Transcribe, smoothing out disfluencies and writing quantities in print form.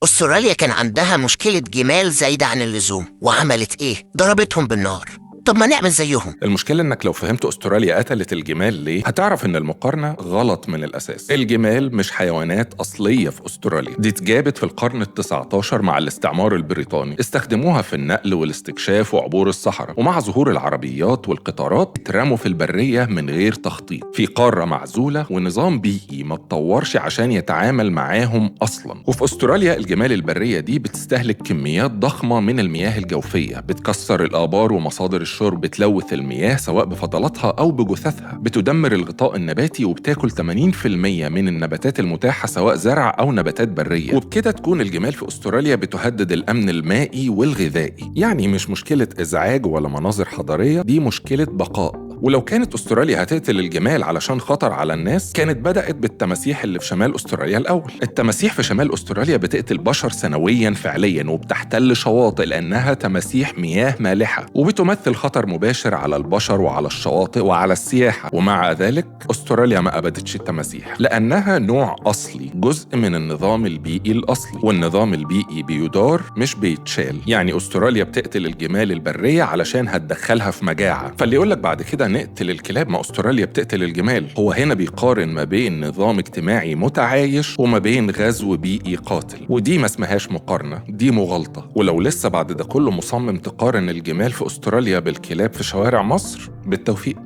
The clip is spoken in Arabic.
أستراليا كان عندها مشكلة جمال زايدة عن اللزوم، وعملت إيه؟ ضربتهم بالنار. طب ما نعمل زيهم. المشكلة إنك لو فهمت أستراليا قتلت الجمال ليه هتعرف إن المقارنة غلط من الأساس. الجمال مش حيوانات أصلية في أستراليا، دي اتجابت في القرن ال19 مع الاستعمار البريطاني، استخدموها في النقل والاستكشاف وعبور الصحراء، ومع ظهور العربيات والقطارات اترموا في البرية من غير تخطيط في قارة معزولة ونظام بيئي ما اتطورش عشان يتعامل معاهم أصلا. وفي أستراليا الجمال البرية دي بتستهلك كميات ضخمة من المياه الجوفية، بتكسر الآبار ومصادر الشرب، بتلوث المياه سواء بفضلاتها أو بجثثها، بتدمر الغطاء النباتي وبتاكل 80% من النباتات المتاحة سواء زرع أو نباتات برية. وبكده تكون الجمال في أستراليا بتهدد الأمن المائي والغذائي. يعني مش مشكلة إزعاج ولا مناظر حضارية، دي مشكلة بقاء. ولو كانت أستراليا هتقتل الجمال علشان خطر على الناس كانت بدأت بالتماسيح اللي في شمال أستراليا الأول. التماسيح في شمال أستراليا بتقتل بشر سنوياً فعلياً، وبتحتل شواطئ لأنها تماسيح مياه مالحة، وبتمثل خطر مباشر على البشر وعلى الشواطئ وعلى السياحة. ومع ذلك أستراليا ما أبدتش التماسيح لأنها نوع أصلي، جزء من النظام البيئي الأصلي، والنظام البيئي بيدار مش بيتشال. يعني أستراليا بتقتل الجمال البرية علشان هتدخلها في مجاعة، فاللي يقولك بعد كده نقتل الكلاب ما أستراليا بتقتل الجمال، هو هنا بيقارن ما بين نظام اجتماعي متعايش وما بين غزو بيئي قاتل، ودي ما اسمهاش مقارنة، دي مغالطة. ولو لسه بعد ده كله مصمم تقارن الجمال في أستراليا بالكلاب في شوارع مصر، بالتوفيق.